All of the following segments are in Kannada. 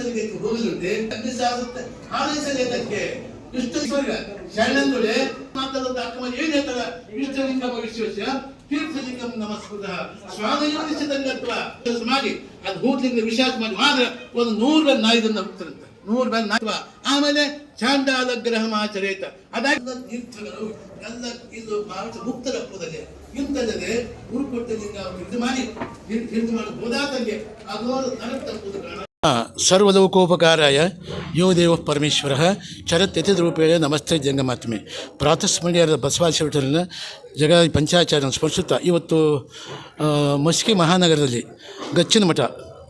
ಆಲೋಚನೆಗೆ ಹೋಗಲಿದೆ ಆಲೋಚನೆಗೆ ಇಷ್ಟು ಶರಣಂದುಳೆ ಮಾತಾಡೋದು ಅಕ್ಕಮ ಏನ್ ಹೇಳ್ತಾರ ಇಷ್ಟಲಿಂಗ ಭವಿಷ್ಯ ತೀರ್ಥಲಿಂಗಂ ನಮಸ್ಕೃತ ಸ್ವಾಮಯೋನಿಸಿದಂಗತ್ವ ಮಾಡಿ ಅದು ಹೂಟ್ಲಿಂಗ ವಿಶ್ವಾಸ ಮಾಡಿ ಮಾತ್ರ ಒಂದು 100 ಬೆನ್ ನಾಯಿದನ್ನ ಹೋಗ್ತಾರಂತೆ 100 ಬೆನ್ ನಾಯ್ವ ಆಮೇಲೆ ಚಾಂಡಾಲ ಗ್ರಹಮಾಚರೇತ ಅದಾಗಿ ತೀರ್ಥಗಳು ಎಲ್ಲ ಇದು ಮುಕ್ತರಪ್ಪದಲ್ಲಿ ಇಂಥಲ್ಲದೆ ಗುರುಕೊಟ್ಟಲಿಂಗ ಇದು ಮಾಡಿ ಹೋದಾತಂಗೆ ಅದು ನರಕ ತಪ್ಪುದು ಕಾರಣ ಸರ್ವಲೋಕೋಪಕಾರಾಯ ಯೋ ದೇವ ಪರಮೇಶ್ವರ ಚರತ್ಯತಿರೂಪೇಣ ನಮಸ್ತೆ ಜಂಗಮಾತ್ಮೆ ಪ್ರಾತಸ್ಮರಣೀಯರ ಬಸವಾಚಾರ್ಯರನ್ನ ಜಗ ಪಂಚಾಚಾರ್ಯನ ಸ್ಮರಿಸುತ್ತಾ ಇವತ್ತು ಮಸ್ಕಿ ಮಹಾನಗರದಲ್ಲಿ ಗಚ್ಚಿನ ಮಠ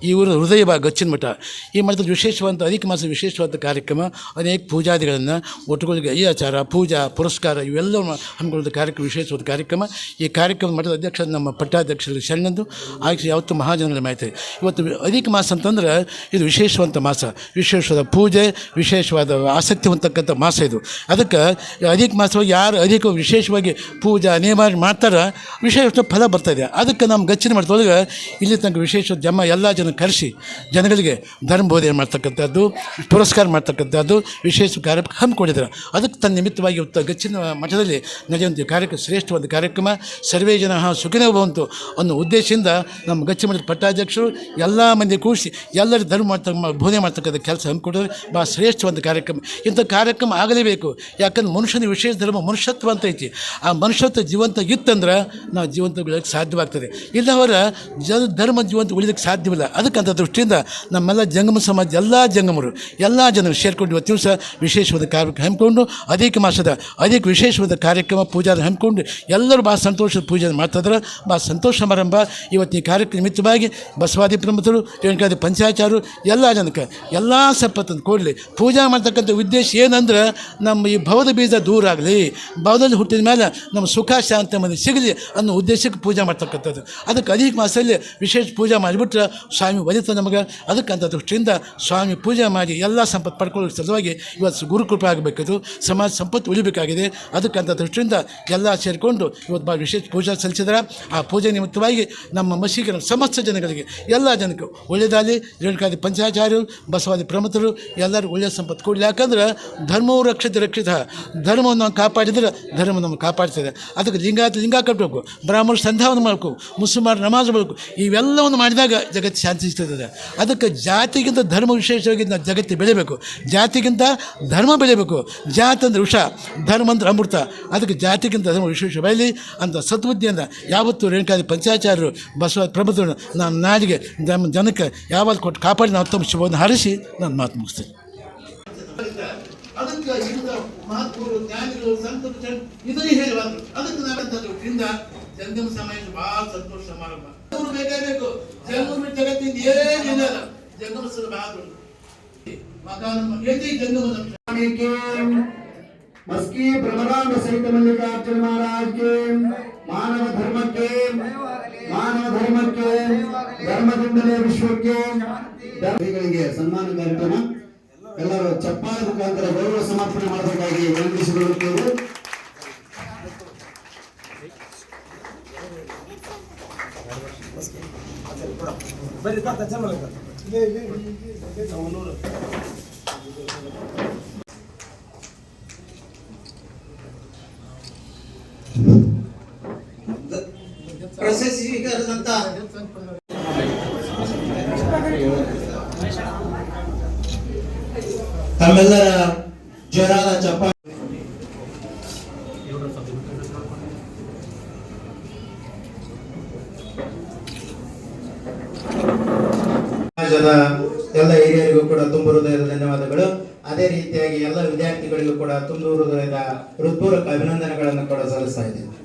ಈ ಊರು ಹೃದಯ ಭಾಗ ಗಚ್ಚಿನ ಮಠ ಈ ಮಠದ ವಿಶೇಷವಾದ ಅಧಿಕ ಮಾಸ ವಿಶೇಷವಾದ ಕಾರ್ಯಕ್ರಮ ಅನೇಕ ಪೂಜಾದಿಗಳನ್ನು ಒಟ್ಟುಗಳಿಗೆ ಈ ಆಚಾರ ಪೂಜಾ ಪುರಸ್ಕಾರ ಇವೆಲ್ಲವನ್ನು ಹಮ್ಮಿಕೊಳ್ಳೋದು ಕಾರ್ಯಕ್ರಮ ವಿಶೇಷವಾದ ಕಾರ್ಯಕ್ರಮ ಈ ಕಾರ್ಯಕ್ರಮದ ಮಠದ ಅಧ್ಯಕ್ಷ ನಮ್ಮ ಪಟ್ಟಾಧ್ಯಕ್ಷರು ಶರಣಂದು ಆಯ್ಕೆ ಯಾವತ್ತೂ ಮಹಾಜನರ ಮಾಹಿತಿ ಇವತ್ತು ಅಧಿಕ ಮಾಸ ಅಂತಂದ್ರೆ ಇದು ವಿಶೇಷವಂತ ಮಾಸ ವಿಶೇಷವಾದ ಪೂಜೆ ವಿಶೇಷವಾದ ಆಸಕ್ತಿ ಹೊಂದತಕ್ಕಂಥ ಮಾಸ ಇದು ಅದಕ್ಕೆ ಅಧಿಕ ಮಾಸವಾಗಿ ಯಾರು ಅಧಿಕ ವಿಶೇಷವಾಗಿ ಪೂಜಾ ನೇಮ ಮಾಡ್ತಾರೆ ವಿಶೇಷ ಫಲ ಬರ್ತಾಯಿದೆ ಅದಕ್ಕೆ ನಮ್ಮ ಗಚ್ಚಿನ ಮಠದೊಳಗೆ ಇಲ್ಲಿ ತನಕ ವಿಶೇಷ ಎಲ್ಲ ಜನ ಕರೆಸಿ ಜನಗಳಿಗೆ ಧರ್ಮ ಬೋಧನೆ ಮಾಡ್ತಕ್ಕಂಥದ್ದು ಪುರಸ್ಕಾರ ಮಾಡ್ತಕ್ಕಂಥದ್ದು ವಿಶೇಷ ಕಾರ್ಯಕ್ರಮ ಹಮ್ಮಿಕೊಂಡಿದ್ದಾರೆ ಅದಕ್ಕೆ ತನ್ನ ನಿಮಿತ್ತವಾಗಿ ಇವತ್ತು ಗಚ್ಚಿನ ಮಠದಲ್ಲಿ ನಡೆಯುವಂಥ ಕಾರ್ಯಕ್ರಮ ಶ್ರೇಷ್ಠವಾದ ಕಾರ್ಯಕ್ರಮ ಸರ್ವೇ ಜನ ಸುಖಿನೋ ಭವಂತು ಅನ್ನೋ ಉದ್ದೇಶದಿಂದ ನಮ್ಮ ಗಚ್ಚಿ ಮಠದ ಪಟ್ಟಾಧ್ಯಕ್ಷರು ಎಲ್ಲ ಮಂದಿ ಕೂಡಿಸಿ ಎಲ್ಲರೂ ಧರ್ಮ ಬೋಧನೆ ಮಾಡ್ತಕ್ಕಂಥ ಕೆಲಸ ಹಮ್ಮಿಕೊಂಡಿದ್ದಾರೆ ಭಾಳ ಶ್ರೇಷ್ಠವಾದ ಕಾರ್ಯಕ್ರಮ ಇಂಥ ಕಾರ್ಯಕ್ರಮ ಆಗಲೇಬೇಕು ಯಾಕಂದ್ರೆ ಮನುಷ್ಯನ ವಿಶೇಷ ಧರ್ಮ ಮನುಷ್ಯತ್ವ ಅಂತ ಐತಿ ಆ ಮನುಷ್ಯತ್ವ ಜೀವಂತ ಇತ್ತಂದ್ರೆ ನಾವು ಜೀವಂತ ಉಳಿಯೋಕ್ಕೆ ಸಾಧ್ಯವಾಗ್ತದೆ ಇಲ್ಲವರ ಧರ್ಮ ಜೀವಂತ ಉಳಿಯೋಕ್ಕೆ ಸಾಧ್ಯವಿಲ್ಲ ಅದಕ್ಕಂಥ ದೃಷ್ಟಿಯಿಂದ ನಮ್ಮೆಲ್ಲ ಜಂಗಮ ಸಮಾಜ ಎಲ್ಲ ಜಂಗಮರು ಎಲ್ಲ ಜನರು ಸೇರಿಕೊಂಡು ಇವತ್ತು ದಿವಸ ವಿಶೇಷವಾದ ಕಾರ್ಯಕ್ರಮ ಹಮ್ಮಿಕೊಂಡು ಅಧಿಕ ಮಾಸದ ಅಧಿಕ ವಿಶೇಷವಾದ ಕಾರ್ಯಕ್ರಮ ಪೂಜಾ ಹಮ್ಮಿಕೊಂಡು ಎಲ್ಲರೂ ಭಾಳ ಸಂತೋಷದ ಪೂಜೆ ಮಾಡ್ತಾಯಿದ್ರೆ ಭಾಳ ಸಂತೋಷ ಸಮಾರಂಭ ಇವತ್ತು ಈ ಕಾರ್ಯಕ್ರಮ ನಿಮಿತ್ತವಾಗಿ ಬಸವಾದಿ ಪ್ರಮುಖರು ರೇಣುಕಾದಿ ಪಂಚಾಚಾರ್ಯರು ಎಲ್ಲ ಜನಕ್ಕೆ ಎಲ್ಲ ಸಂಪತ್ತನ್ನು ಕೊಡಲಿ ಪೂಜಾ ಮಾಡ್ತಕ್ಕಂಥ ಉದ್ದೇಶ ಏನಂದ್ರೆ ನಮ್ಮ ಈ ಭವದ ಬೀಜ ದೂರ ಆಗಲಿ ಭವದಲ್ಲಿ ಹುಟ್ಟಿದ ಮೇಲೆ ನಮ್ಮ ಸುಖ ಶಾಂತಿ ಮಂದಿ ಸಿಗಲಿ ಅನ್ನೋ ಉದ್ದೇಶಕ್ಕೆ ಪೂಜೆ ಮಾಡ್ತಕ್ಕಂಥದ್ದು ಅದಕ್ಕೆ ಅಧಿಕ ಮಾಸದಲ್ಲಿ ವಿಶೇಷ ಪೂಜೆ ಮಾಡಿಬಿಟ್ರೆ ಸ್ವಾಮಿ ಒಲಿತ ನಮಗೆ ಅದಕ್ಕಂಥ ದೃಷ್ಟಿಯಿಂದ ಸ್ವಾಮಿ ಪೂಜೆ ಮಾಡಿ ಎಲ್ಲ ಸಂಪತ್ತು ಪಡ್ಕೊಳ್ಳೋ ಸಲುವಾಗಿ ಇವತ್ತು ಗುರುಕೃಪೆ ಆಗಬೇಕಿತ್ತು ಸಮಾಜ ಸಂಪತ್ತು ಉಳಿಬೇಕಾಗಿದೆ ಅದಕ್ಕಂಥ ದೃಷ್ಟಿಯಿಂದ ಎಲ್ಲ ಸೇರಿಕೊಂಡು ಇವತ್ತು ಭಾಳ ವಿಶೇಷ ಪೂಜೆ ಸಲ್ಲಿಸಿದ್ರೆ ಆ ಪೂಜೆ ನಿಮಿತ್ತವಾಗಿ ನಮ್ಮ ಮಸೀಗಿನ ಸಮಸ್ತ ಜನಗಳಿಗೆ ಎಲ್ಲ ಜನಕ್ಕೆ ಒಳ್ಳೆಯದಾಗಲಿ ರೇಣುಕಾದಿ ಪಂಚಾಚಾರ್ಯರು ಬಸವಾದಿ ಪ್ರಮುಖರು ಎಲ್ಲರೂ ಒಳ್ಳೆಯ ಸಂಪತ್ತು ಕೊಡಲಿ ಯಾಕಂದ್ರೆ ಧರ್ಮವು ರಕ್ಷಿತ ಧರ್ಮವನ್ನು ನಾವು ಕಾಪಾಡಿದ್ರೆ ಧರ್ಮ ನಮಗೆ ಕಾಪಾಡ್ತದೆ ಅದಕ್ಕೆ ಲಿಂಗ ಕಟ್ಟಬೇಕು ಬ್ರಾಹ್ಮಣರು ಸಂಧಾನ ಮಾಡಬೇಕು ಮುಸಲ್ಮಾನರು ನಮಾಜ್ ಮಾಡಬೇಕು ಇವೆಲ್ಲವನ್ನು ಮಾಡಿದಾಗ ಜಗತ್ತು ಶಾಂತಿ ಸಿಗ್ತದೆ ಅದಕ್ಕೆ ಜಾತಿಗಿಂತ ಧರ್ಮ ವಿಶೇಷವಾಗಿ ನಾವು ಜಗತ್ತು ಬೆಳಿಬೇಕು ಜಾತಿಗಿಂತ ಧರ್ಮ ಬೆಳಿಬೇಕು ಜಾತಿ ಅಂದರೆ ವಿಷ ಧರ್ಮ ಅಂದ್ರೆ ಅಮೃತ ಅದಕ್ಕೆ ಜಾತಿಗಿಂತ ಧರ್ಮ ವಿಶೇಷ ಬೆಳೀಲಿ ಅಂತ ಸದ್ಬುದ್ಧಿಯಿಂದ ಯಾವತ್ತೂ ರೇಣುಕಾದಿ ಪಂಚಾಚಾರ್ಯರು ಬಸವ ಪ್ರಭುತ್ವ ನಾನು ನಾಡಿಗೆ ನಮ್ಮ ಜನಕ್ಕೆ ಯಾವಾಗ ಕೊಟ್ಟು ಕಾಪಾಡಿ ನಾವು ತಮ್ಮ ಶುಭವನ್ನು ಹಾರಿಸಿ ನಾನು ಮಾತು ಮುಗಿಸ್ತೇನೆ ಅದಕ್ಕೆ ಇಂಥ ಮಹಾತ್ಮರು ಜ್ಞಾನಿಗಳು ಸಂತರು ಇದನ್ನೇ ಹೇಳುವಾದ್ರು ಅದಕ್ಕೆ ನಾವೆಂತ ಜಂಗಮ ಸಮಾಜ ಬಹಳ ಸಂತೋಷ ಸಮಾರಂಭ ಬೇಕಾಗಬೇಕು ಜಂಗಮ ಜಗತ್ತಿಂದ ಏನಿಲ್ಲ ಜಂಗಮಸ್ಥಳ ಬಹಳ मस्की भ्रमरांग सहित मल्लिकार्जुन महाराज के मानव धर्म के ಧರ್ಮದಿಂದಲೇ ವಿಶ್ವಕ್ಕೆ ಧರ್ಮಗಳಿಗೆ ಸನ್ಮಾನ ಕಾರ್ಯಕ್ರಮ ಎಲ್ಲರೂ ಚಪ್ಪಾಳೆ ಮುಖಾಂತರ ಗೌರವ ಸಮರ್ಪಣೆ ಮಾಡಬೇಕಾಗಿ ವಿನಂತಿಸಿಕೊಳ್ಳುತ್ತೇವೆ. ಪ್ರಶಸ್ತಿ ಸ್ವೀಕರಿಸಿದಂತ ತಮ್ಮೆಲ್ಲರ ಜೋರಾದ ಚಪ್ಪಾಳೆ ಎಲ್ಲ ಹಿರಿಯರಿಗೂ ಕೂಡ ತುಂಬ ಹೃದಯದ ಧನ್ಯವಾದಗಳು. ಅದೇ ರೀತಿಯಾಗಿ ಎಲ್ಲ ವಿದ್ಯಾರ್ಥಿಗಳಿಗೂ ಕೂಡ ತುಂಬ ಹೃದಯದ ಹೃತ್ಪೂರ್ವಕ ಅಭಿನಂದನೆಗಳನ್ನು ಕೂಡ ಸಲ್ಲಿಸ್ತಾ ಇದ್ದೇನೆ.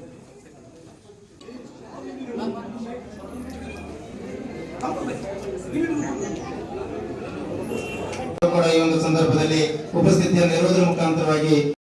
ಕೂಡ ಈ ಒಂದು ಸಂದರ್ಭದಲ್ಲಿ ಉಪಸ್ಥಿತಿಯನ್ನು ಇರುವುದರ ಮುಖಾಂತರವಾಗಿ